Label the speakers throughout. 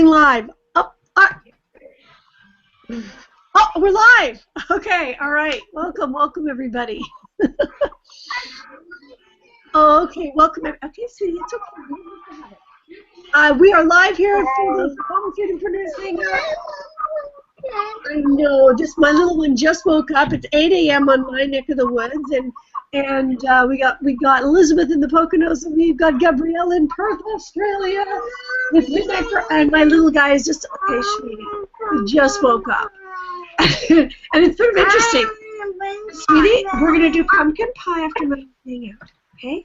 Speaker 1: Live. Oh, we're live. Okay, all right. Welcome everybody. Okay, welcome. Okay, sweetie, it's okay. We are live here for the Mumfreedompreneurs Hangout. I know, just my little one just woke up. It's 8 a.m. on my neck of the woods, and we got Elizabeth in the Poconos, and we've got Gabrielle in Perth, Australia. With midnight and my little guy is just okay, sweetie. He just woke up, and it's sort of interesting, sweetie. We're gonna do pumpkin pie after my hangout, okay?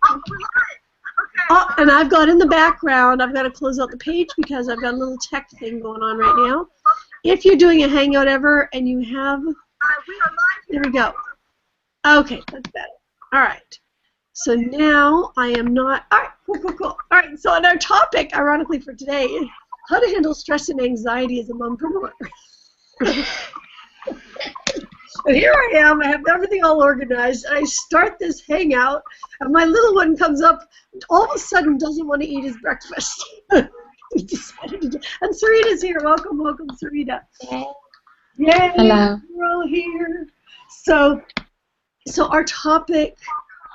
Speaker 1: Oh, and I've got in the background. I've got to close out the page because I've got a little tech thing going on right now. If you're doing a hangout ever and you have, there we go. Okay, that's better. All right. So now I am not. All right, cool. All right. So on our topic, ironically for today, is how to handle stress and anxiety as a mumpreneur. And here I am. I have everything all organized. I start this hangout, and my little one comes up. All of a sudden, doesn't want to eat his breakfast. He decided to do, and Sarita's here. Welcome, Sarita. Yay!
Speaker 2: Hello.
Speaker 1: We're all here. So our topic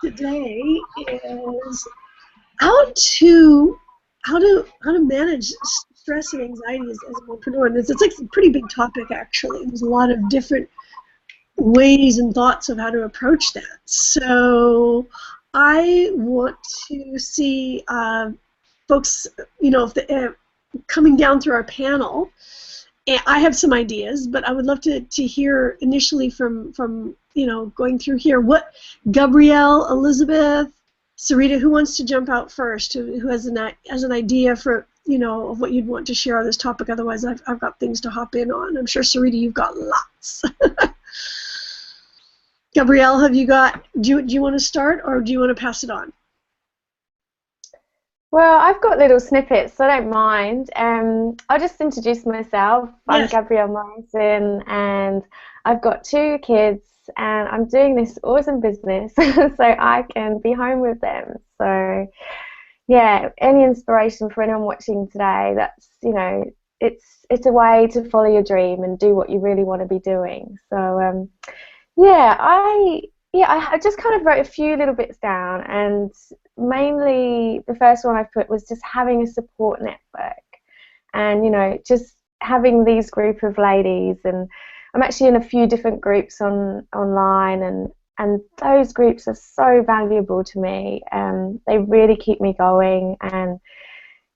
Speaker 1: today is how to manage stress and anxiety as a entrepreneur. And it's like a pretty big topic, actually. There's a lot of different ways and thoughts of how to approach that. So I want to see folks, if coming down through our panel. And I have some ideas, but I would love to hear initially from going through here. What Gabrielle, Elizabeth, Sarita, who wants to jump out first? Who has an idea for of what you'd want to share on this topic? Otherwise, I've got things to hop in on. I'm sure Sarita, you've got lots. Gabrielle, have you got? Do you want to start, or do you want to pass it on?
Speaker 2: Well, I've got little snippets, so I don't mind. I'll just introduce myself.
Speaker 1: Yes.
Speaker 2: I'm Gabrielle Morrison, and I've got 2 kids, and I'm doing this awesome business so I can be home with them. So, yeah, any inspiration for anyone watching today, that's, it's a way to follow your dream and do what you really want to be doing. So, I just kind of wrote a few little bits down, and mainly the first one I put was just having a support network, and just having these group of ladies, and I'm actually in a few different groups online, and those groups are so valuable to me. They really keep me going, and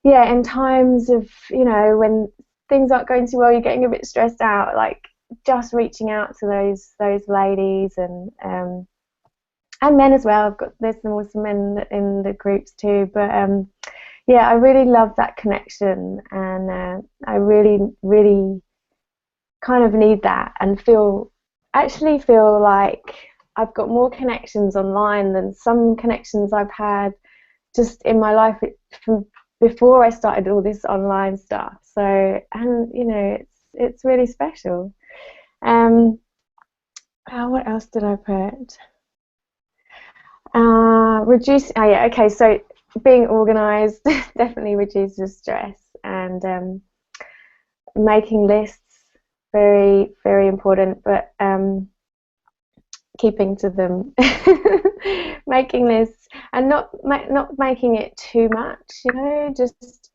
Speaker 2: yeah, in times of when things aren't going too well, you're getting a bit stressed out, like just reaching out to those ladies and men as well. There's some awesome men in the groups too, but yeah, I really love that connection, and I really kind of need that, and actually feel like I've got more connections online than some connections I've had just in my life from before I started all this online stuff. So, and it's really special. What else did I put? Okay, so being organized definitely reduces stress, and making lists, very, very important, but keeping to them. Making lists and not making it too much, just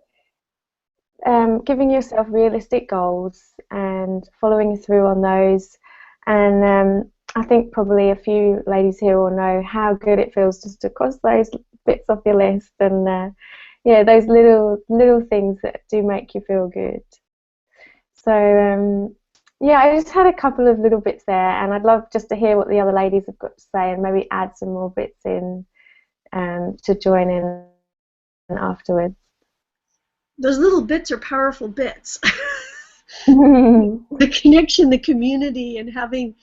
Speaker 2: giving yourself realistic goals and following through on those. And I think probably a few ladies here will know how good it feels just to cross those bits off your list, and yeah, those little things that do make you feel good. So yeah, I just had a couple of little bits there, and I'd love just to hear what the other ladies have got to say, and maybe add some more bits in to join in afterwards.
Speaker 1: Those little bits are powerful bits. The connection, the community, and having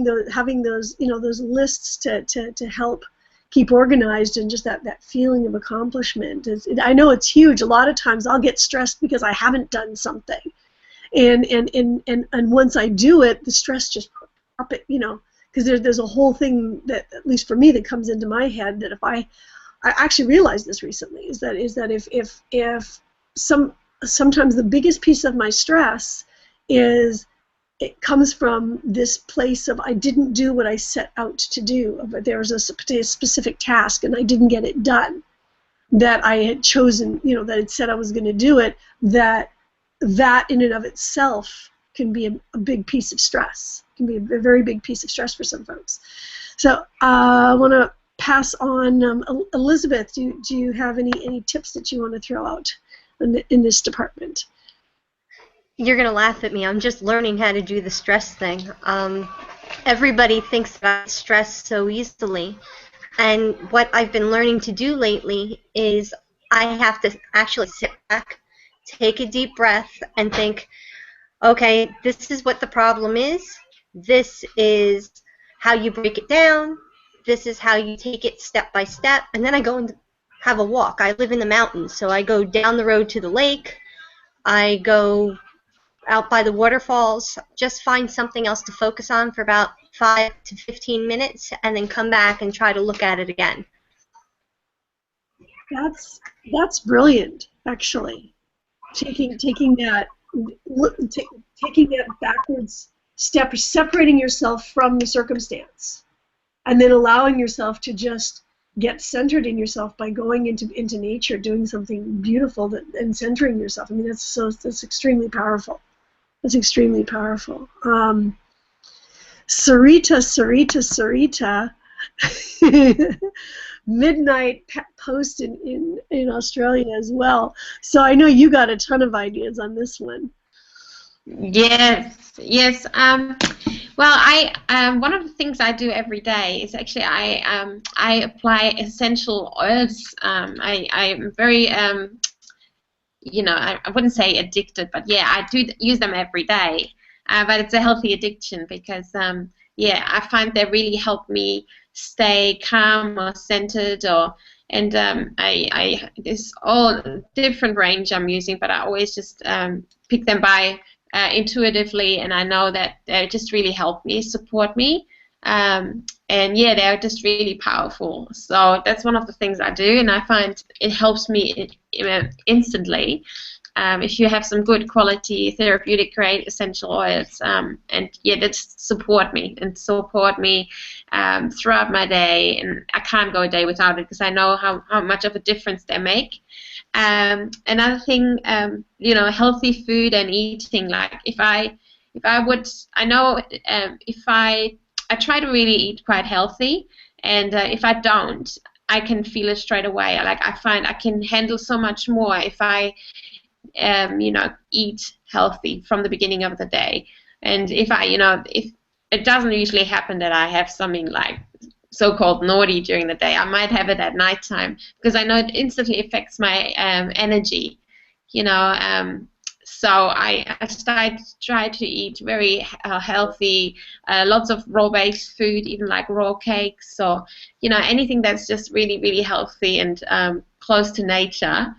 Speaker 1: those those lists to help keep organized, and just that feeling of accomplishment. I know it's huge. A lot of times I'll get stressed because I haven't done something, and once I do it, the stress just up it, because there's a whole thing that, at least for me, that comes into my head, that if I actually realized this recently, is that if sometimes the biggest piece of my stress is it comes from this place of I didn't do what I set out to do. But there was a specific task and I didn't get it done that I had chosen, you know, that had said I was going to do it. That in and of itself can be a big piece of stress. Can be a very big piece of stress for some folks. So I want to pass on Elizabeth. Do you have any tips that you want to throw out in this department?
Speaker 3: You're going to laugh at me. I'm just learning how to do the stress thing. Everybody thinks that I stress so easily. And what I've been learning to do lately is I have to actually sit back, take a deep breath, and think, okay, this is what the problem is. This is how you break it down. This is how you take it step by step. And then I go and have a walk. I live in the mountains, so I go down the road to the lake. I go out by the waterfalls, just find something else to focus on for about 5 to 15 minutes, and then come back and try to look at it again.
Speaker 1: That's brilliant, actually. Taking that backwards step, separating yourself from the circumstance, and then allowing yourself to just get centered in yourself by going into nature, doing something beautiful, and centering yourself. I mean, that's extremely powerful. That's extremely powerful. Sarita, midnight post in Australia as well. So I know you got a ton of ideas on this one.
Speaker 4: Yes. Well, one of the things I do every day is actually I apply essential oils. I'm very you know, I wouldn't say addicted, but yeah, I do use them every day. But it's a healthy addiction because yeah, I find they really help me stay calm or centered, there's all different range I'm using, but I always just pick them by intuitively, and I know that they just really help me, support me, and yeah, they're just really powerful. So that's one of the things I do, and I find it helps me instantly. If you have some good quality therapeutic grade essential oils, and yeah, that support me throughout my day, and I can't go a day without it because I know how much of a difference they make. Another thing, you know, healthy food and eating. Like if I try to really eat quite healthy, and if I don't, I can feel it straight away. Like I find I can handle so much more if I you know, eat healthy from the beginning of the day. And if it doesn't usually happen that I have something like so-called naughty during the day, I might have it at nighttime because I know it instantly affects my energy, you know. So I try to eat very healthy, lots of raw-based food, even like raw cakes, or you know, anything that's just really, really healthy and close to nature.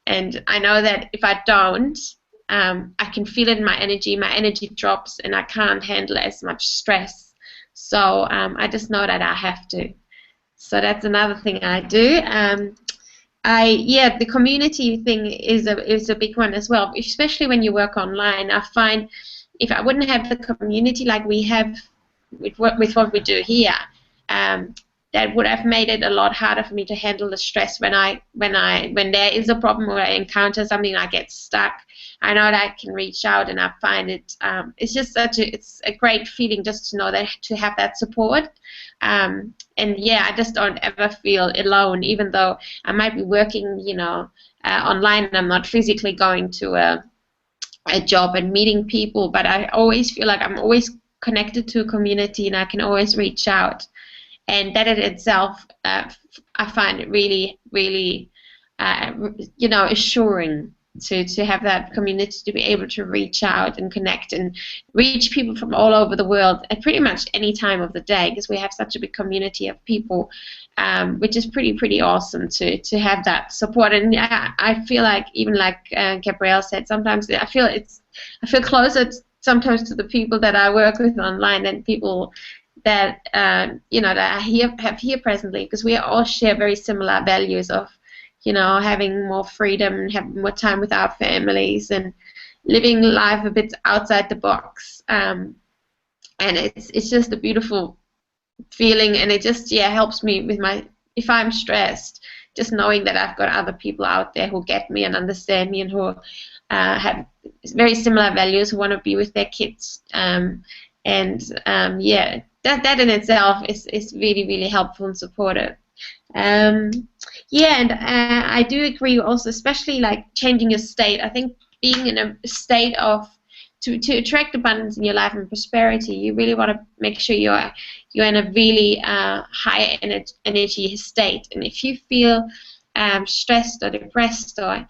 Speaker 4: And I know that if I don't, I can feel it in my energy. My energy drops, and I can't handle as much stress. So I just know that I have to. So that's another thing I do. The community thing is a big one as well, especially when you work online. I find if I wouldn't have the community like we have with what we do here, that would have made it a lot harder for me to handle the stress when there is a problem or I encounter something, I get stuck. I know that I can reach out, and I find it it's just it's a great feeling just to know that, to have that support. And yeah, I just don't ever feel alone, even though I might be working, you know, online, and I'm not physically going to a job and meeting people, but I always feel like I'm always connected to a community, and I can always reach out. And that in itself, I find it really, really, you know, assuring to have that community, to be able to reach out and connect and reach people from all over the world at pretty much any time of the day, because we have such a big community of people, which is pretty awesome to have that support. And I feel like, even like Gabrielle said, sometimes I feel closer sometimes to the people that I work with online than people that you know, that I have here presently, because we all share very similar values of, you know, having more freedom and having more time with our families and living life a bit outside the box. And it's just a beautiful feeling, and it just helps me with if I'm stressed, just knowing that I've got other people out there who get me and understand me and who have very similar values, who want to be with their kids. That in itself is really, really helpful and supportive. And I do agree also, especially like changing your state. I think being in a state of to attract abundance in your life and prosperity, you really want to make sure you're in a really high energy state. And if you feel stressed or depressed or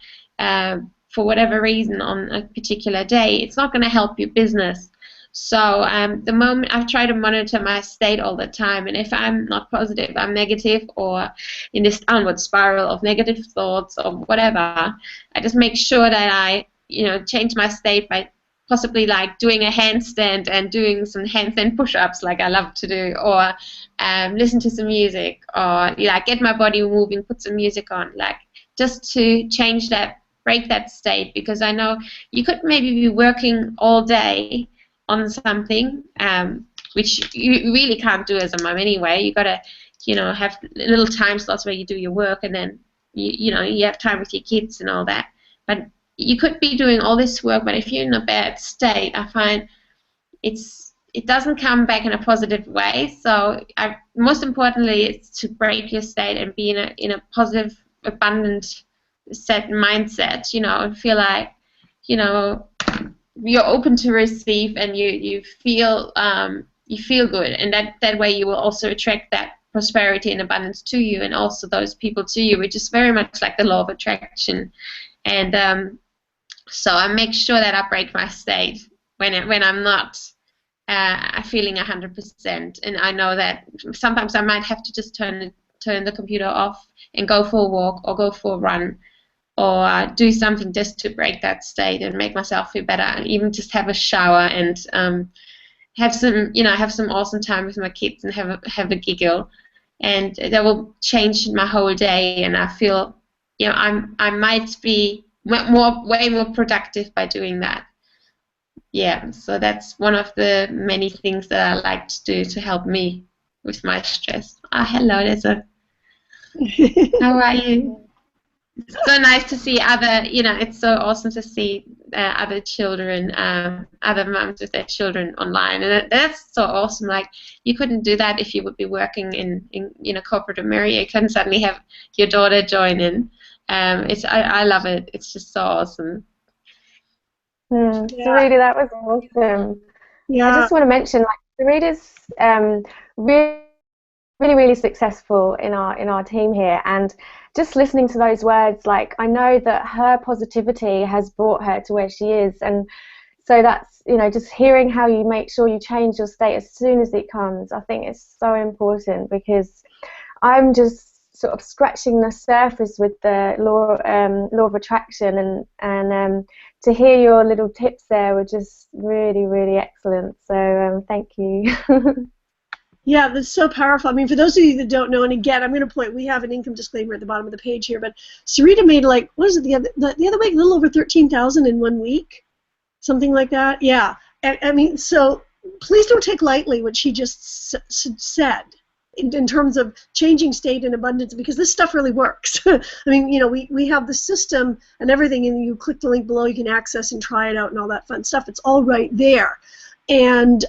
Speaker 4: for whatever reason on a particular day, it's not going to help your business. So the moment I try to monitor my state all the time, and if I'm not positive, I'm negative, or in this downward spiral of negative thoughts or whatever, I just make sure that I, change my state by possibly like doing a handstand and doing some handstand push-ups like I love to do, or listen to some music, or get my body moving, put some music on, like just to change that, break that state, because I know you could maybe be working all day on something, which you really can't do as a mom anyway. You gotta, have little time slots where you do your work, and then you have time with your kids and all that. But you could be doing all this work, but if you're in a bad state, I find it doesn't come back in a positive way. So most importantly, it's to break your state and be in a positive, abundant mindset. And feel like you're open to receive, and you feel good, and that way you will also attract that prosperity and abundance to you, and also those people to you, which is very much like the law of attraction. And so I make sure that I break my state when I'm not feeling 100%, and I know that sometimes I might have to just turn the computer off and go for a walk or go for a run, or do something just to break that state and make myself feel better, and even just have a shower and have some awesome time with my kids and have a giggle, and that will change my whole day. And I feel I might be way more productive by doing that. So that's one of the many things that I like to do to help me with my stress. Hello, how are you? It's so nice to see it's so awesome to see other children, other moms with their children online, and that's so awesome. Like, you couldn't do that if you would be working in corporate America. You couldn't suddenly have your daughter join in. I love it. It's just so awesome.
Speaker 2: Sarita, that was awesome.
Speaker 1: Yeah.
Speaker 2: I just want to mention, like, Sarita's really successful in our team here, and just listening to those words, like, I know that her positivity has brought her to where she is, and so that's just hearing how you make sure you change your state as soon as it comes. I think it's so important, because I'm just sort of scratching the surface with the law of attraction, and to hear your little tips there were just really excellent. So thank you.
Speaker 1: Yeah, that's so powerful. I mean, for those of you that don't know, and again, I'm going to point, we have an income disclaimer at the bottom of the page here, but Sarita made, like, what is it, the other week, a little over 13,000 in 1 week, something like that. Yeah, I mean, so please don't take lightly what she just said in terms of changing state and abundance, because this stuff really works. I mean, we have the system and everything, and you click the link below, you can access and try it out and all that fun stuff. It's all right there. And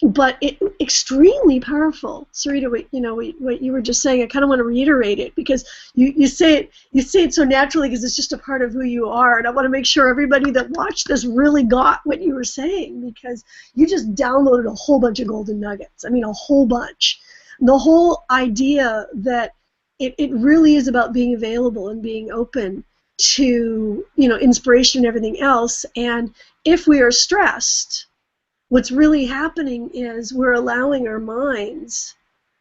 Speaker 1: but it extremely powerful. Sarita, what you were just saying, I kind of want to reiterate it, because you say it so naturally, because it's just a part of who you are, and I want to make sure everybody that watched this really got what you were saying, because you just downloaded a whole bunch of golden nuggets. I mean, a whole bunch. The whole idea that it really is about being available and being open to inspiration and everything else. And if we are stressed, what's really happening is we're allowing our minds,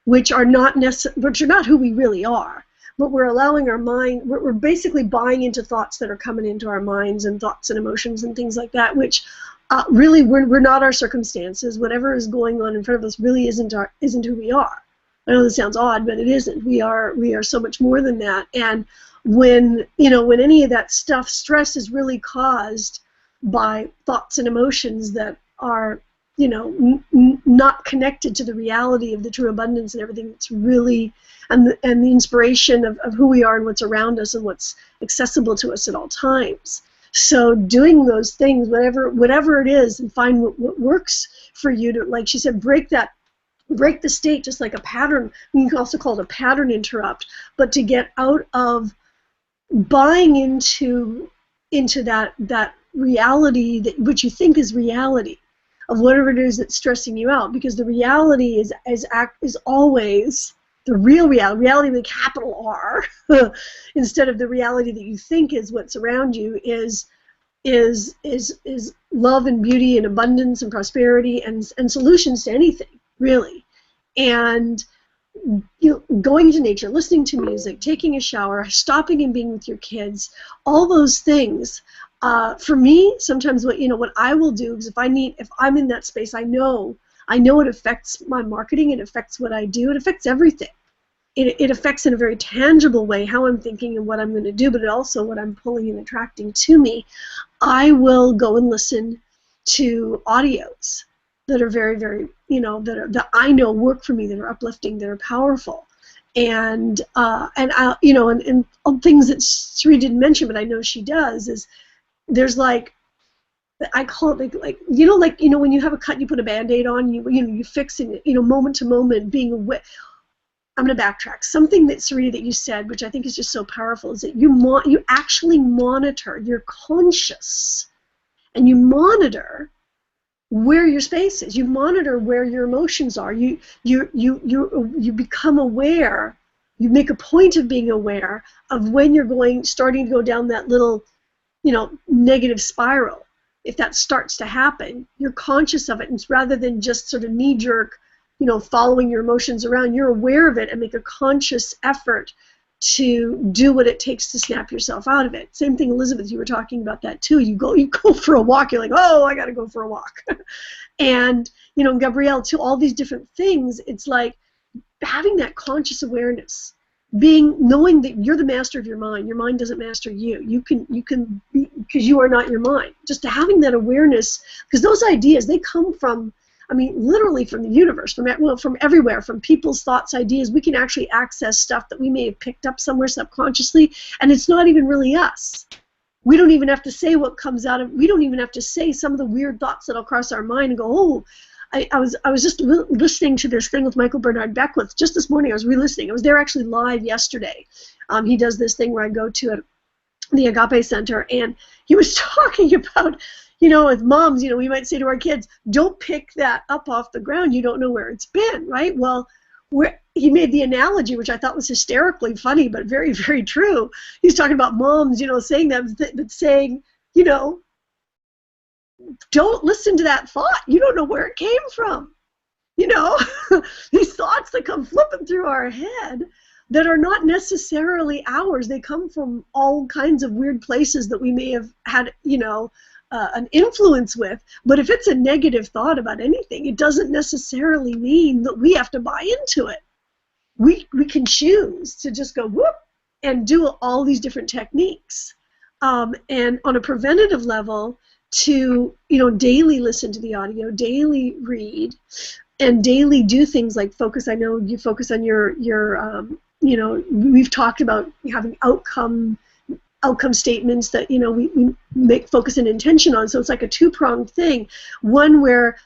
Speaker 1: which are not who we really are, but we're allowing our mind, we're basically buying into thoughts that are coming into our minds, and thoughts and emotions and things like that, which really we're not our circumstances. Whatever is going on in front of us really isn't who we are. I know this sounds odd, but it isn't. We are so much more than that. And when any of that stuff, stress is really caused by thoughts and emotions that are, not connected to the reality of the true abundance and everything that's really, and the inspiration of who we are and what's around us and what's accessible to us at all times. So doing those things, whatever it is, and find what works for you to, like she said, break the state, just like a pattern. You can also call it a pattern interrupt, but to get out of buying into that reality which you think is reality of whatever it is that's stressing you out, because the reality is always the real reality with a capital R, instead of the reality that you think is what's around you is love and beauty and abundance and prosperity and solutions to anything, really. And going to nature, listening to music, taking a shower, stopping and being with your kids, all those things. For me, sometimes what I will do is if I'm in that space, I know it affects my marketing, it affects what I do, it affects everything. It affects in a very tangible way how I'm thinking and what I'm going to do, but also what I'm pulling and attracting to me. I will go and listen to audios that are very, very, that I know work for me, that are uplifting, that are powerful, and things that Sri didn't mention, but I know she does, is there's like, I call it like when you have a cut, you put a Band-Aid on, you fix it, moment to moment, being aware. I'm going to backtrack. Something that Sarita, that you said, which I think is just so powerful, is that you actually monitor. You're conscious, and you monitor where your space is. You monitor where your emotions are. You become aware. You make a point of being aware of when you're starting to go down that little, negative spiral. If that starts to happen, you're conscious of it, and rather than just sort of knee-jerk, following your emotions around, you're aware of it and make a conscious effort to do what it takes to snap yourself out of it. Same thing, Elizabeth, you were talking about that too. You go for a walk, you're like, oh, I got to go for a walk. And, Gabrielle, too, all these different things, it's like having that conscious awareness, knowing that you're the master of your mind. Your mind doesn't master you. You can be, because you are not your mind. Just having that awareness, because those ideas, they come from, literally from the universe, from everywhere, from people's thoughts, ideas. We can actually access stuff that we may have picked up somewhere subconsciously, and it's not even really us. We don't even have to say what comes out of, we don't even have to say some of the weird thoughts that'll cross our mind and go, oh, I was just listening to this thing with Michael Bernard Beckwith just this morning. I was re-listening. I was there actually live yesterday. He does this thing where I go to at the Agape Center, and he was talking about, as moms, we might say to our kids, don't pick that up off the ground. You don't know where it's been, right? Well, he made the analogy, which I thought was hysterically funny, but very, very true. He's talking about moms, saying that, but saying, don't listen to that thought. You don't know where it came from. These thoughts that come flipping through our head that are not necessarily ours. They come from all kinds of weird places that we may have had, an influence with. But if it's a negative thought about anything, it doesn't necessarily mean that we have to buy into it. We can choose to just go whoop and do all these different techniques. And on a preventative level, to daily listen to the audio, daily read, and daily do things like focus. I know you focus on your we've talked about having outcome statements that we make focus and intention on. So it's like a two-pronged thing. One where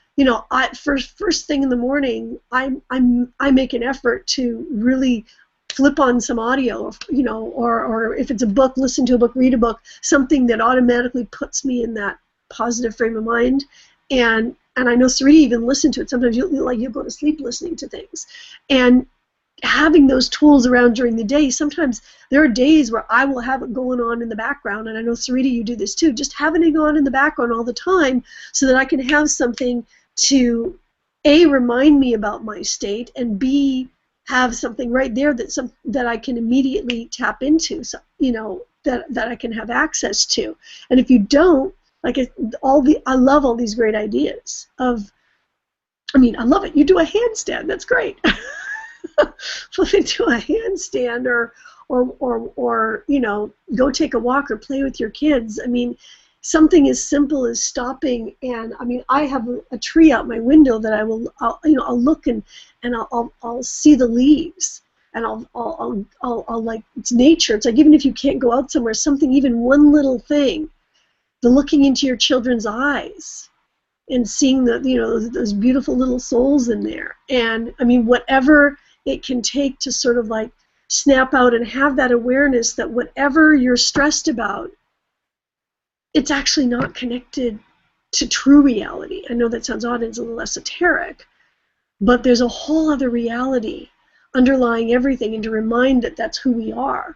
Speaker 1: first thing in the morning, I make an effort to really flip on some audio, or if it's a book, listen to a book, read a book, something that automatically puts me in that positive frame of mind. And I know Sarita even listened to it. Sometimes you go to sleep listening to things. And having those tools around during the day, sometimes there are days where I will have it going on in the background, and I know Sarita, you do this too, just having it on in the background all the time so that I can have something to A, remind me about my state, and B, have something right there that I can immediately tap into, so, that I can have access to. And if you don't, I love all these great ideas I love it. You do a handstand, that's great. flip into a handstand, or you know, go take a walk or play with your kids. I mean, something as simple as stopping, and I mean, I have a tree out my window that I'll look, and I'll see the leaves, and I'll like, it's nature. It's like, even if you can't go out somewhere, something, even one little thing, the looking into your children's eyes and seeing the, you know, those beautiful little souls in there. And I mean, whatever it can take to sort of like snap out and have that awareness that whatever you're stressed about, it's actually not connected to true reality. I know that sounds odd and it's a little esoteric, but there's a whole other reality underlying everything, and to remind that that's who we are,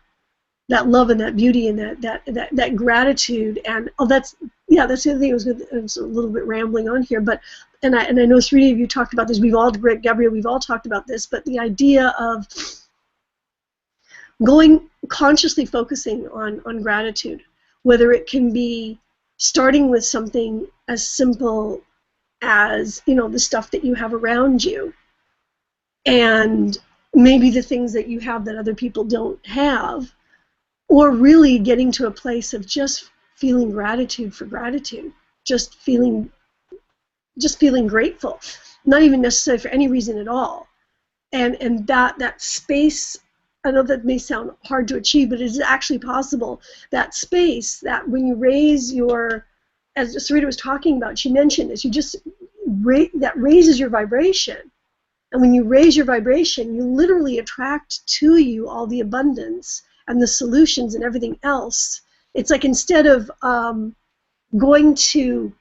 Speaker 1: that love and that beauty and that gratitude. And that's the other thing. I was a little bit rambling on here, but and I know 3 of you talked about this. Gabrielle, we've all talked about this, but the idea of consciously focusing on gratitude, whether it can be starting with something as simple as, you know, the stuff that you have around you, and maybe the things that you have that other people don't have, or really getting to a place of just feeling gratitude for gratitude, just feeling grateful, not even necessarily for any reason at all. And that space, I know that may sound hard to achieve, but it is actually possible. That space, that when you raise your, as Sarita was talking about, she mentioned this, that raises your vibration. And when you raise your vibration, you literally attract to you all the abundance and the solutions and everything else. It's like, instead of going to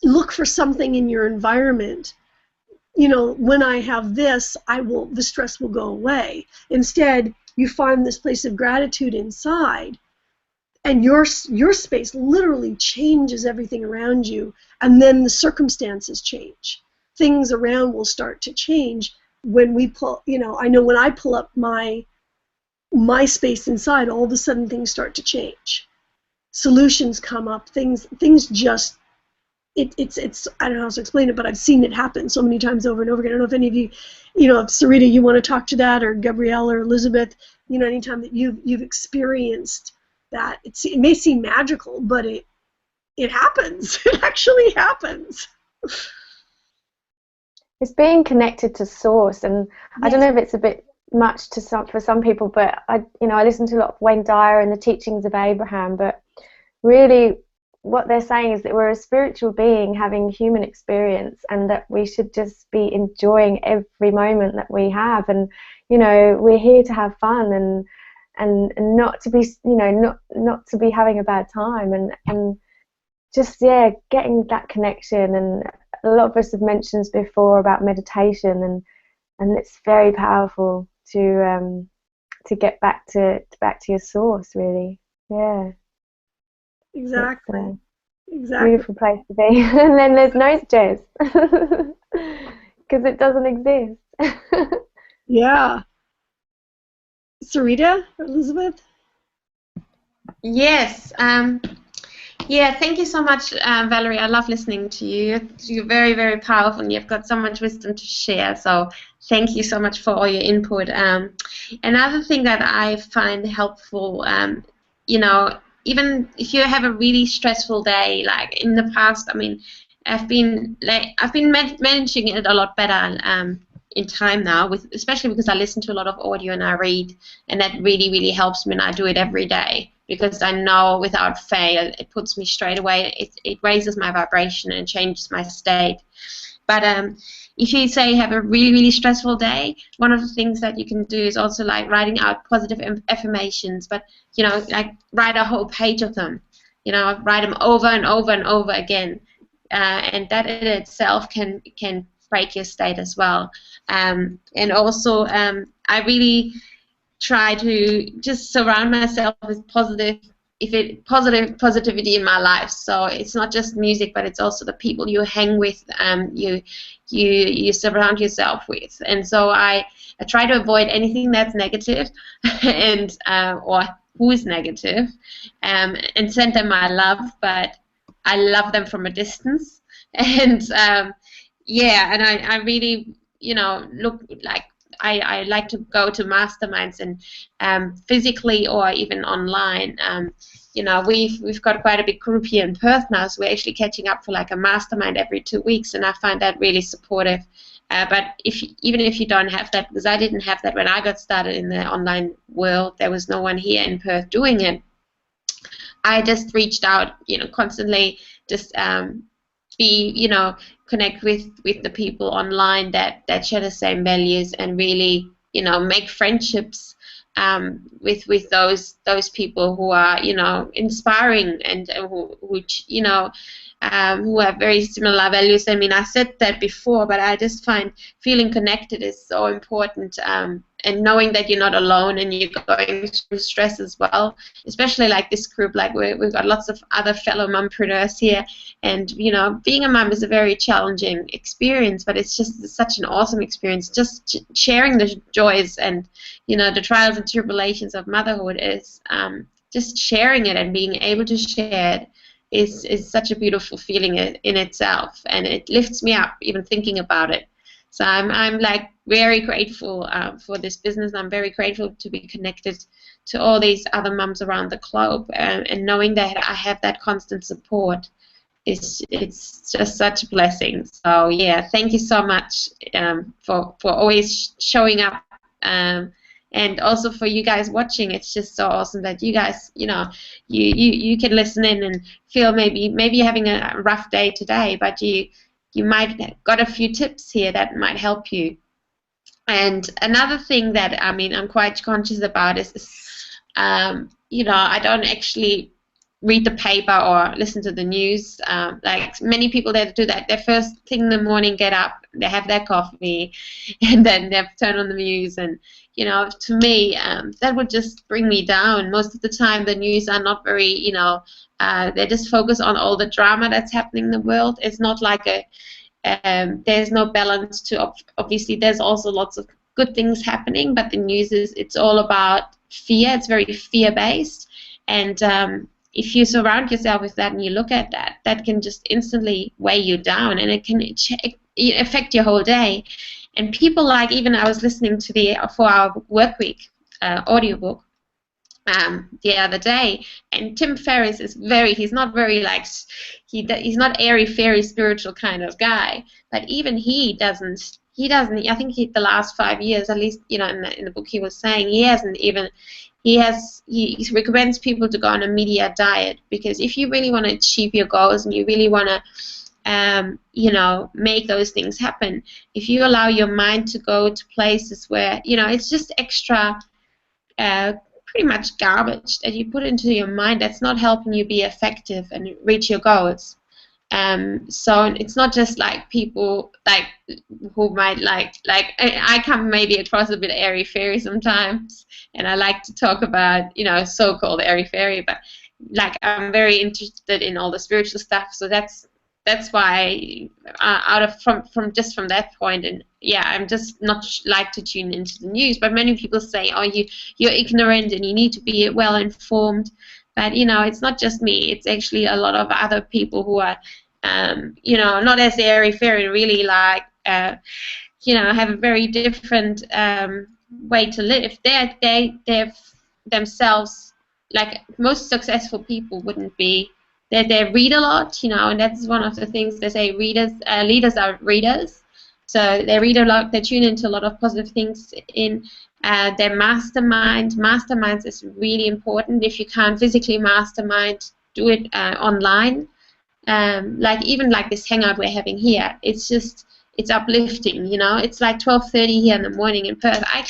Speaker 1: look for something in your environment, you know, when I have this, the stress will go away. Instead, you find this place of gratitude inside, and your space literally changes everything around you, and then the circumstances change. Things around will start to change when we pull, you know, I know when I pull up my space inside, all of a sudden things start to change. Solutions come up, things just, it's I don't know how to explain it, but I've seen it happen so many times over and over again. I don't know if any of you, you know, if Sarita, you want to talk to that, or Gabrielle or Elizabeth, you know, anytime that you've experienced that, it may seem magical, but it happens. It actually happens.
Speaker 2: It's being connected to source, and yes. I don't know if it's a bit much for some people, but I listen to a lot of Wayne Dyer and the teachings of Abraham, but really what they're saying is that we're a spiritual being having human experience, and that we should just be enjoying every moment that we have, and you know, we're here to have fun and not to be, you know, not to be having a bad time, and just, yeah, getting that connection. And a lot of us have mentioned before about meditation, and it's very powerful to get back to your source, really. Yeah.
Speaker 1: Exactly.
Speaker 2: It's a beautiful place to be. And then there's no stress because it doesn't exist.
Speaker 1: Yeah. Sarita, Elizabeth?
Speaker 4: Yes. Yeah, thank you so much, Valerie. I love listening to you. You're very, very powerful, and you've got so much wisdom to share. So thank you so much for all your input. Another thing that I find helpful, you know, even if you have a really stressful day, like in the past, I mean, I've been managing it a lot better in time now, especially because I listen to a lot of audio and I read, and that really, really helps me, and I do it every day, because I know without fail it puts me straight away, it raises my vibration and changes my state. But if you say have a really, really stressful day, one of the things that you can do is also like writing out positive affirmations, but you know, like write a whole page of them, you know, write them over and over and over again, and that in itself can break your state as well. And also I really try to just surround myself with positivity in my life. So it's not just music, but it's also the people you hang with, you surround yourself with. And so I try to avoid anything that's negative and or who is negative, and send them my love, but I love them from a distance. And yeah, and I really, you know, look like I like to go to masterminds, and physically or even online. You know, we've got quite a big group here in Perth now, so we're actually catching up for like a mastermind every 2 weeks, and I find that really supportive. But even if you don't have that, because I didn't have that when I got started in the online world, there was no one here in Perth doing it. I just reached out, you know, constantly, just you know, connect with the people online that share the same values, and really, you know, make friendships with those people who are, you know, inspiring, and who you know, who have very similar values. I mean, I said that before, but I just find feeling connected is so important, and knowing that you're not alone and you're going through stress as well, especially like this group, like we've got lots of other fellow mumpreneurs here, and you know, being a mum is a very challenging experience, but it's just such an awesome experience. Just sharing the joys and, you know, the trials and tribulations of motherhood is just sharing it and being able to share it is such a beautiful feeling in itself, and it lifts me up even thinking about it. So I'm like very grateful for this business. I'm very grateful to be connected to all these other mums around the globe, and knowing that I have that constant support it's just such a blessing. So yeah, thank you so much for always showing up. And also for you guys watching, it's just so awesome that you guys, you know, you can listen in and feel maybe you're having a rough day today, but you might got a few tips here that might help you. And another thing that, I mean, I'm quite conscious about is you know, I don't actually read the paper or listen to the news. Like many people that do that, their first thing in the morning, get up, they have their coffee, and then they turn on the news. And you know, to me, that would just bring me down. Most of the time, the news are not very, you know, they just focus on all the drama that's happening in the world. It's not like there's no balance to. Obviously, there's also lots of good things happening, but the news it's all about fear. It's very fear-based, and if you surround yourself with that and you look at that, that can just instantly weigh you down, and it can affect your whole day. And people, like, even I was listening to the 4-Hour Workweek audiobook the other day, and Tim Ferriss is he's not very like, he's not airy-fairy spiritual kind of guy, but even he doesn't, I think the last 5 years, at least, you know, in the book he was saying, he recommends people to go on a media diet, because if you really want to achieve your goals and you really want to you know, make those things happen, if you allow your mind to go to places where, you know, it's just extra pretty much garbage that you put into your mind that's not helping you be effective and reach your goals. So it's not just like people like who might like I come maybe across a bit airy-fairy sometimes, and I like to talk about, you know, so-called airy-fairy, but like I'm very interested in all the spiritual stuff, so that's why from that point, and yeah, I'm just not like to tune into the news. But many people say, oh, you're ignorant and you need to be well informed. But you know, it's not just me. It's actually a lot of other people who are, you know, not as airy-fairy, really like, you know, have a very different way to live. They're themselves, like most successful people wouldn't be. They read a lot, you know, and that's one of the things they say. Leaders are readers, so they read a lot. They tune into a lot of positive things in their mastermind. Masterminds is really important. If you can't physically mastermind, do it online. Like even like this hangout we're having here, it's uplifting, you know. It's like 12:30 here in the morning in Perth. I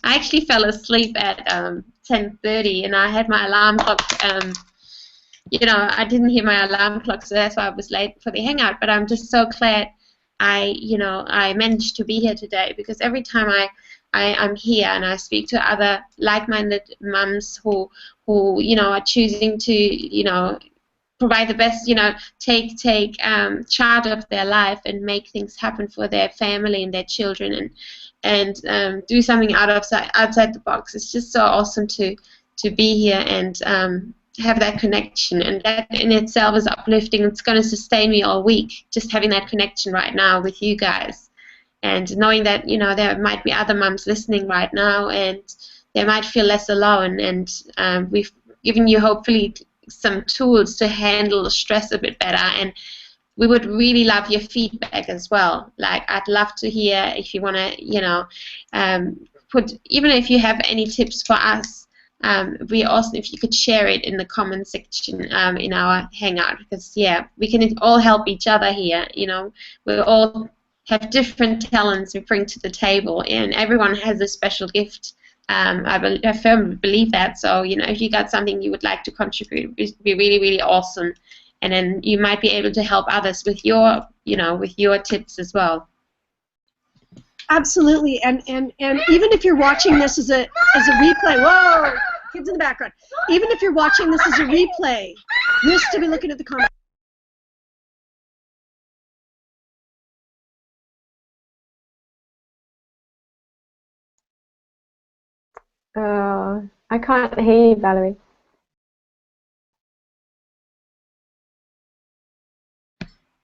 Speaker 4: actually fell asleep at 10:30, and I had my alarm clock. You know, I didn't hear my alarm clock, so that's why I was late for the hangout. But I'm just so glad I managed to be here today, because every time I'm here and I speak to other like-minded mums who you know, are choosing to, you know, provide the best, you know, take charge of their life and make things happen for their family and their children, and do something outside the box. It's just so awesome to be here and have that connection, and that in itself is uplifting. It's going to sustain me all week, just having that connection right now with you guys. and knowing that, you know, there might be other mums listening right now, and they might feel less alone, and we've given you hopefully some tools to handle stress a bit better. And we would really love your feedback as well. Like, I'd love to hear if you want to, you know, even if you have any tips for us, we also, if you could share it in the comment section in our Hangout, because yeah, we can all help each other here. You know, we all have different talents we bring to the table, and everyone has a special gift. I firmly believe that. So, you know, if you got something you would like to contribute, it would be really, really awesome. And then you might be able to help others with your, you know, with your tips as well.
Speaker 1: Absolutely, and even if you're watching this as a replay, whoa, kids in the background. Even if you're watching this as a replay, you'll still be looking at the comments.
Speaker 2: I can't hear you, Valerie.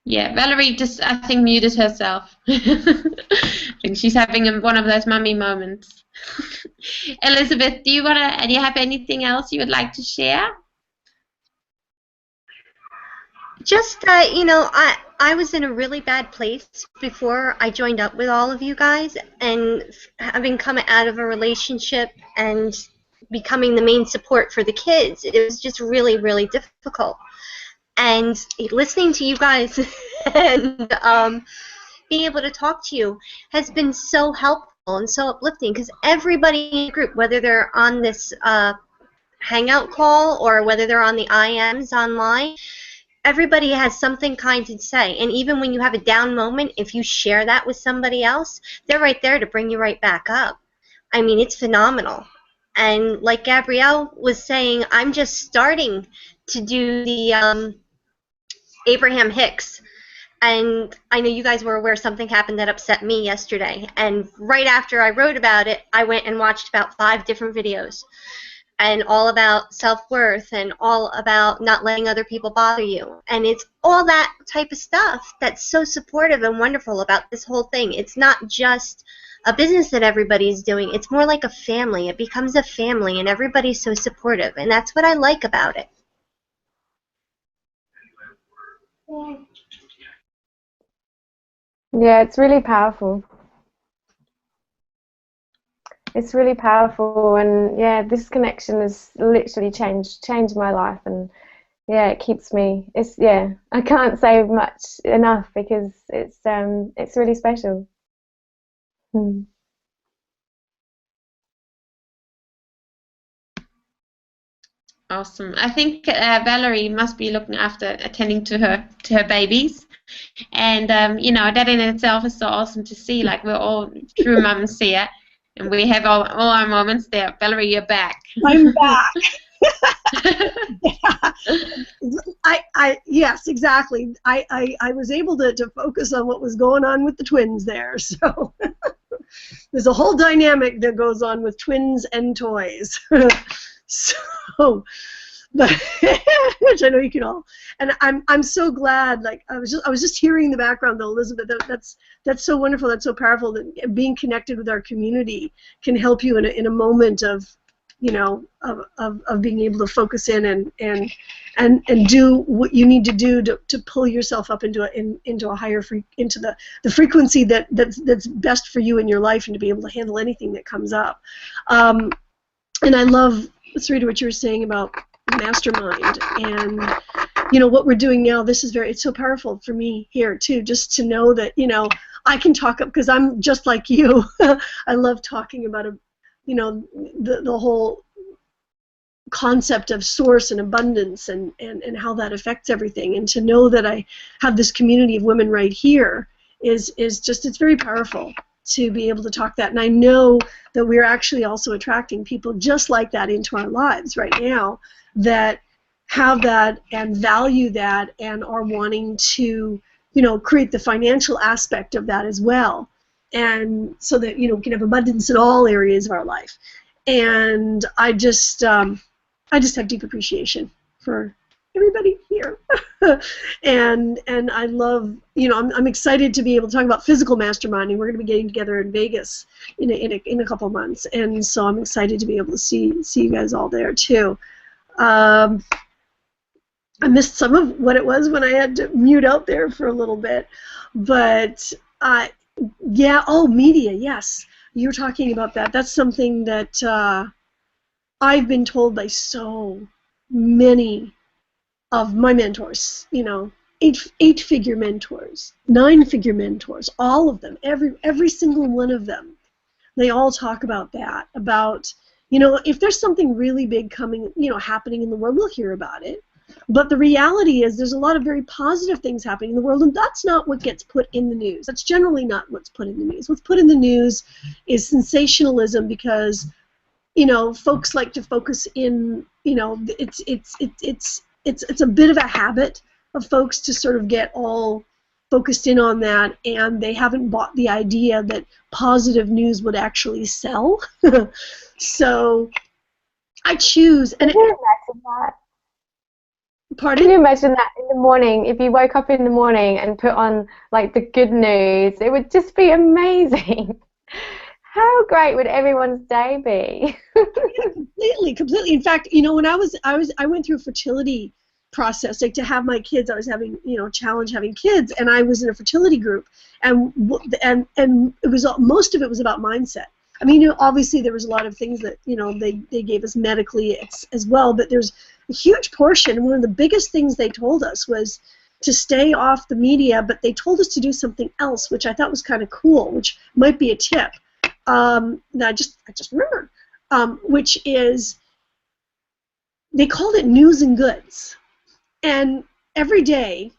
Speaker 4: Yeah, Valerie just, I think, muted herself. I think she's having one of those mummy moments. Elizabeth, do you have anything else you would like to share?
Speaker 3: Just, you know, I was in a really bad place before I joined up with all of you guys, and having come out of a relationship and becoming the main support for the kids, it was just really, really difficult. And listening to you guys and being able to talk to you has been so helpful and so uplifting, because everybody in the group, whether they're on this Hangout call or whether they're on the IMs online, everybody has something kind to say. And even when you have a down moment, if you share that with somebody else, they're right there to bring you right back up. I mean, it's phenomenal. And like Gabrielle was saying, I'm just starting to do the Abraham Hicks. And I know you guys were aware something happened that upset me yesterday. And right after I wrote about it, I went and watched about 5 different videos. And all about self-worth and all about not letting other people bother you. And it's all that type of stuff that's so supportive and wonderful about this whole thing. It's not just a business that everybody's doing. It's more like a family. It becomes a family, and everybody's so supportive. And that's what I like about it.
Speaker 2: Yeah, it's really powerful. It's really powerful, and yeah, this connection has literally changed my life, and yeah, it keeps me. I can't say much enough, because it's really special.
Speaker 4: Awesome. I think Valerie must be looking after attending to her babies, and you know, that in itself is so awesome to see. Like, we're all true mums here, and we have all our moments there. Valerie, you're back.
Speaker 1: I'm back. Yeah. Yes, exactly. I was able to focus on what was going on with the twins there. So there's a whole dynamic that goes on with twins and toys. So, but which I know you can all, and I'm so glad. Like, I was just hearing the background though, Elizabeth. That's so wonderful. That's so powerful. That being connected with our community can help you in a moment of, you know, of being able to focus in and do what you need to do to pull yourself up into a higher into the frequency that's best for you in your life, and to be able to handle anything that comes up. And I love, Sarita, what you were saying about mastermind, and you know what we're doing now. It's so powerful for me here too, just to know that, you know, I can talk up, because I'm just like you. I love talking about the whole concept of source and abundance, and how that affects everything, and to know that I have this community of women right here is just, it's very powerful to be able to talk that. And I know that we're actually also attracting people just like that into our lives right now, that have that and value that, and are wanting to, you know, create the financial aspect of that as well, and so that, you know, we can have abundance in all areas of our life. And I just have deep appreciation for everybody here. here. and I love, I'm excited to be able to talk about physical masterminding. We're going to be getting together in Vegas in a couple months, and so I'm excited to be able to see you guys all there too. I missed some of what it was when I had to mute out there for a little bit, but yeah. Oh, media. Yes, you were talking about that. That's something that I've been told by so many of my mentors, eight-figure mentors, nine-figure mentors, all of them, every single one of them. They all talk about that, about, if there's something really big coming, happening in the world, we'll hear about it. But the reality is there's a lot of very positive things happening in the world, and that's not what gets put in the news. That's generally not what's put in the news. What's put in the news is sensationalism because, folks like to focus in, it's a bit of a habit of folks to sort of get all focused in on that, and they haven't bought the idea that positive news would actually sell. So I choose. And
Speaker 2: Can you imagine that?
Speaker 1: Pardon?
Speaker 2: Can you imagine that in the morning, if you woke up in the morning and put on like the good news, it would just be amazing. How great would everyone's day be?
Speaker 1: Yeah, completely. In fact, when I went through a fertility process, like to have my kids, I was having, challenge having kids, and I was in a fertility group, and it was most of it was about mindset. I mean, obviously there was a lot of things that, they gave us medically as well, but there's a huge portion. One of the biggest things they told us was to stay off the media, but they told us to do something else, which I thought was kind of cool, which might be a tip. That I just remembered, which is they called it news and goods. And every day,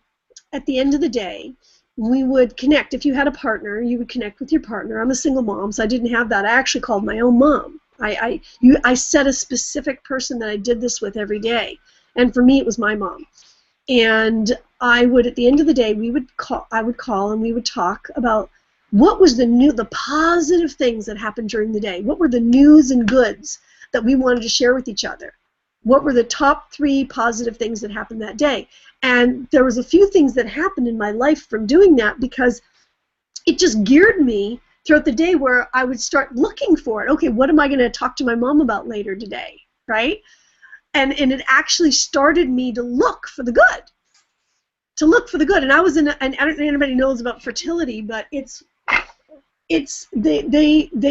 Speaker 1: at the end of the day, we would connect. If you had a partner, you would connect with your partner. I'm a single mom, so I didn't have that. I actually called my own mom. I set a specific person that I did this with every day, and for me, it was my mom. And I would, at the end of the day, I would call and we would talk about what was the positive things that happened during the day. What were the news and goods that we wanted to share with each other? What were the top 3 positive things that happened that day? And there was a few things that happened in my life from doing that because it just geared me throughout the day where I would start looking for it. Okay, what am I going to talk to my mom about later today, right? And it actually started me to look for the good. To look for the good. And I was and I don't know if anybody knows about fertility, but they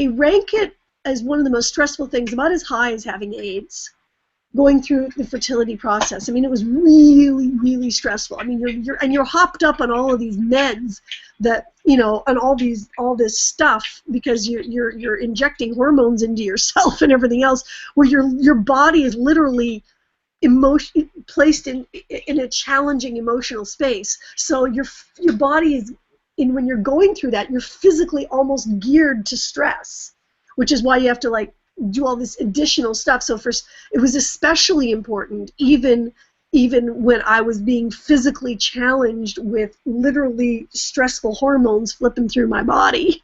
Speaker 1: rank it as one of the most stressful things, about as high as having AIDS, going through the fertility process. I mean, it was really, really stressful. I mean, you're hopped up on all of these meds that, and all this stuff because you're injecting hormones into yourself and everything else, where your body is literally placed in a challenging emotional space. So your body is, when you're going through that, you're physically almost geared to stress, which is why you have to do all this additional stuff. So it was especially important, even when I was being physically challenged with literally stressful hormones flipping through my body,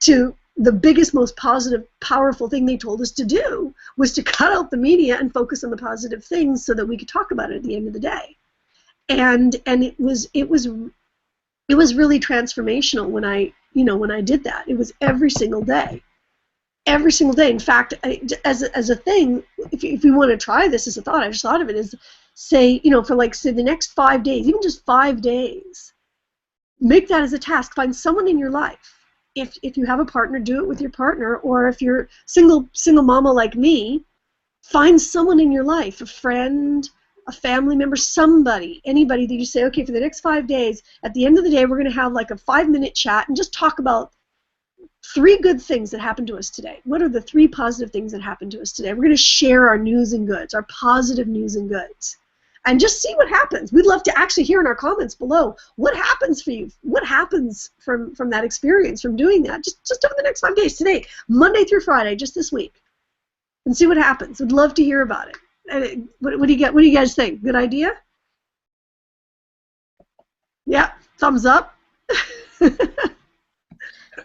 Speaker 1: to the biggest, most positive, powerful thing they told us to do was to cut out the media and focus on the positive things so that we could talk about it at the end of the day. And it was really transformational when I did that. It was every single day. Every single day. In fact, as a thing, if we want to try this as a thought, I just thought of it as, say, for say the next 5 days, even just 5 days, make that as a task. Find someone in your life. If you have a partner, do it with your partner, or if you're single mama like me, find someone in your life, a friend, a family member, anybody that you say, okay, for the next 5 days, at the end of the day, we're going to have like a 5-minute chat and just talk about 3 good things that happened to us today. What are the 3 positive things that happened to us today? We're going to share our news and goods, our positive news and goods, and just see what happens. We'd love to actually hear in our comments below what happens for you. What happens from that experience, from doing that? Just over the next 5 days, today, Monday through Friday, just this week, and see what happens. We'd love to hear about it. And what do you guys think? Good idea? Yeah, thumbs up.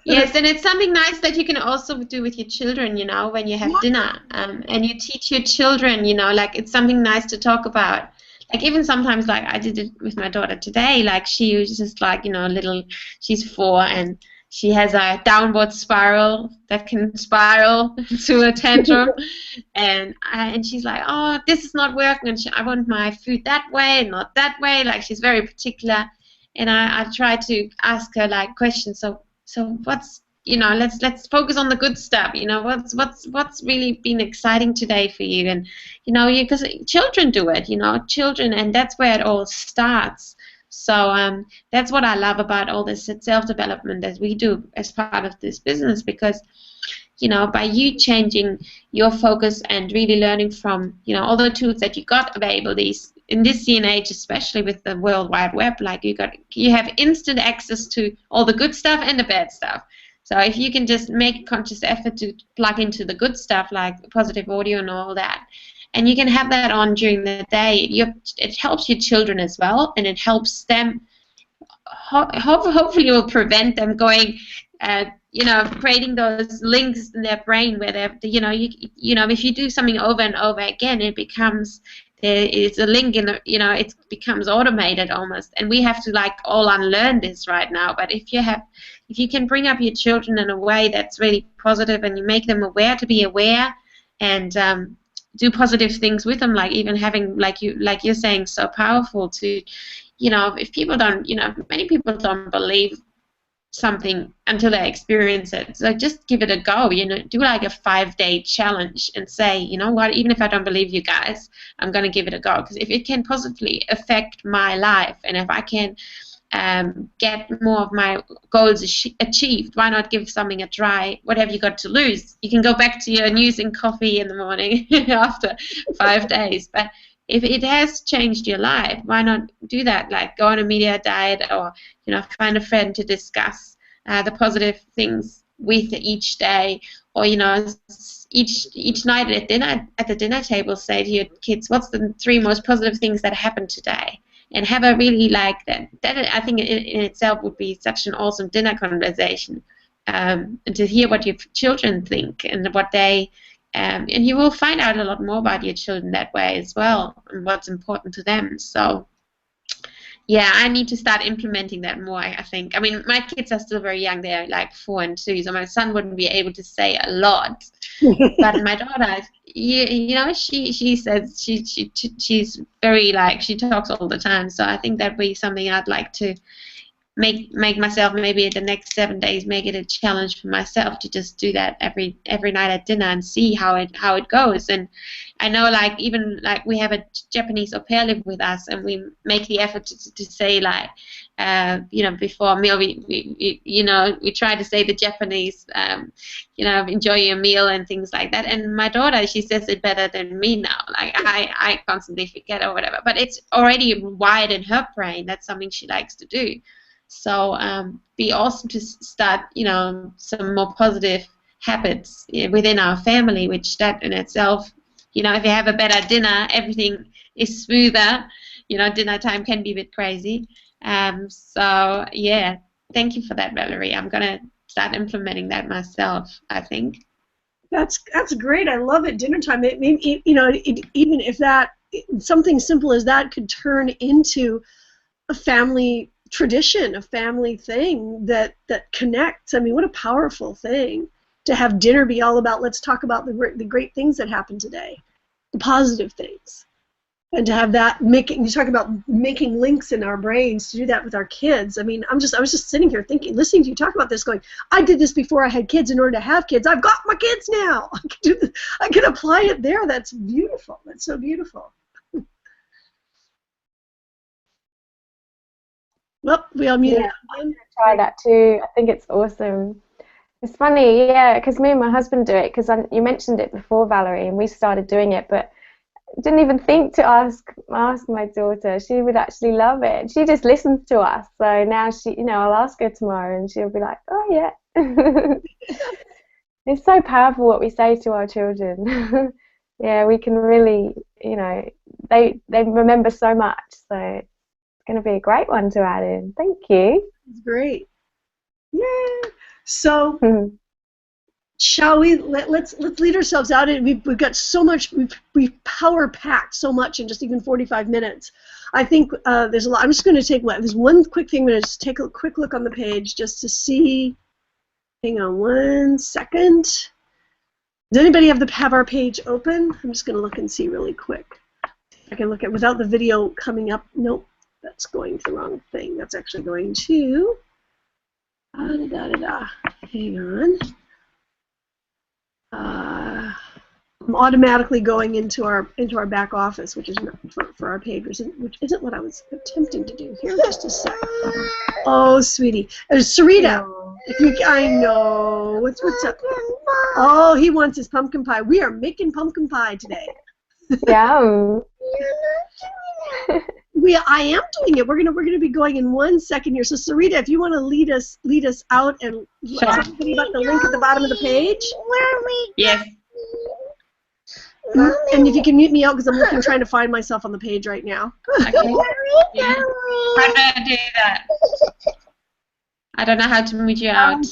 Speaker 4: Yes, and it's something nice that you can also do with your children, when you have dinner, and you teach your children, it's something nice to talk about. like even sometimes, like I did it with my daughter today, like she was just like, you know, little, she's 4 and she has a downward spiral that can spiral to a tantrum, and she's like, oh, this is not working, and I want my food that way, not that way. Like she's very particular, and I try to ask her like questions. So what's, you know, let's focus on the good stuff. You know, what's really been exciting today for you, and you know, because children do it, you know, children, and that's where it all starts. So that's what I love about all this self-development that we do as part of this business, because, you know, by you changing your focus and really learning from, you know, all the tools that you got available these in this day and age, especially with the World Wide Web, like you have instant access to all the good stuff and the bad stuff. So if you can just make a conscious effort to plug into the good stuff, like positive audio and all that, and you can have that on during the day, it helps your children as well, and it helps them. Hopefully, it will prevent them going, you know, creating those links in their brain where they're, you know, if you do something over and over again, it becomes, there is a link in the, you know, it becomes automated almost, and we have to like all unlearn this right now. But if you can bring up your children in a way that's really positive, and you make them aware to be aware, and do positive things with them, like even having, like you're saying, so powerful to, you know, if people don't, you know, many people don't believe something until they experience it. So just give it a go, you know, do like a 5-day challenge and say, you know what, even if I don't believe you guys, I'm going to give it a go, because if it can positively affect my life, and if I can get more of my goals achieved, why not give something a try? What have you got to lose? You can go back to your news and coffee in the morning after 5 days. But if it has changed your life, why not do that? Like go on a media diet, or, you know, find a friend to discuss the positive things with each day, or, you know, each night at the dinner table, say to your kids, what's the 3 most positive things that happened today? And have a really like that. That I think in itself would be such an awesome dinner conversation, and to hear what your children think and what they, and you will find out a lot more about your children that way as well, and what's important to them. So yeah, I need to start implementing that more, I think. I mean, my kids are still very young. They're like 4 and 2, so my son wouldn't be able to say a lot. But my daughter, you know, she says she's very, like, she talks all the time. So I think that'd be something I'd like to make myself, maybe the next 7 days, make it a challenge for myself to just do that every night at dinner and see how it goes. And I know, like, even like we have a Japanese au pair live with us, and we make the effort to say, like, you know, before a meal, we you know, we try to say the Japanese, you know, enjoy your meal and things like that. And my daughter, she says it better than me now. Like I constantly forget or whatever, but it's already wired in her brain. That's something she likes to do. So be awesome to start, you know, some more positive habits within our family, which that in itself, you know, if you have a better dinner, everything is smoother. You know, dinner time can be a bit crazy. So yeah, thank you for that, Valerie. I'm gonna start implementing that myself, I think.
Speaker 1: That's great. I love it. Dinner time. Maybe, you know, even if that, something simple as that could turn into a family tradition, a family thing that connects. I mean, what a powerful thing to have dinner be all about. Let's talk about the great things that happened today, the positive things, and to have that you talk about making links in our brains, to do that with our kids. I mean, I was just sitting here thinking, listening to you talk about this, going, I did this before I had kids. In order to have kids, I've got my kids now. I can do this. I can apply it there. That's beautiful. That's so beautiful. Well, we all muted.
Speaker 2: Yeah, I'm going to try that too. I think it's awesome. It's funny, yeah, because me and my husband do it, because you mentioned it before, Valerie, and we started doing it, but didn't even think to ask my daughter. She would actually love it. She just listens to us. So now she, you know, I'll ask her tomorrow, and she'll be like, oh, yeah. It's so powerful what we say to our children. Yeah, we can really, you know, they remember so much, so going to be a great one to add in. Thank you.
Speaker 1: It's great. Yeah. So shall we? Let's lead ourselves out. And we've got so much. We've power packed so much in just even 45 minutes. I think there's a lot. I'm just going to take there's one quick thing. I'm going to just take a quick look on the page just to see. Hang on one second. Does anybody have our page open? I'm just going to look and see really quick. I can look at without the video coming up. Nope, that's going to the wrong thing. That's actually going to. Hang on. I'm automatically going into our back office, which is not for our page, which isn't what I was attempting to do. Here, just a sec. Oh, sweetie, Sarita. I know. What's up? Oh, he wants his pumpkin pie. We are making pumpkin pie today.
Speaker 2: Yum.
Speaker 1: I am doing it. We're gonna be going in 1 second here. So Sarita, if you want to lead us out and tell everybody about the link at the bottom of the page.
Speaker 4: Yes.
Speaker 1: And if you can mute me out because I'm trying to find myself on the page right now.
Speaker 4: Okay. Yeah. How do I do that? I don't know how to mute you out.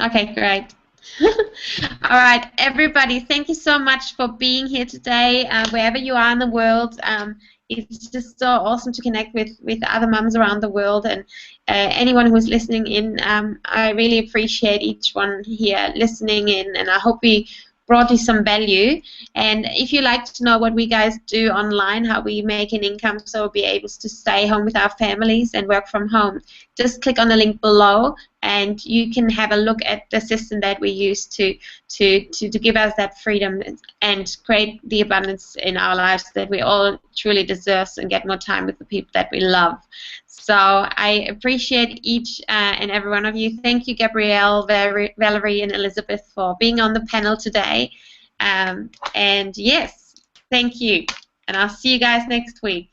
Speaker 4: Okay, great. All right, everybody, thank you so much for being here today, wherever you are in the world. It's just so awesome to connect with other mums around the world, and anyone who's listening in. I really appreciate each one here listening in, and I hope we brought you some value. And if you like to know what we guys do online, how we make an income so we'll be able to stay home with our families and work from home, just click on the link below and you can have a look at the system that we use to give us that freedom and create the abundance in our lives that we all truly deserve and get more time with the people that we love. So I appreciate each and every one of you. Thank you, Gabrielle, Valerie, and Elizabeth for being on the panel today. And yes, thank you. And I'll see you guys next week.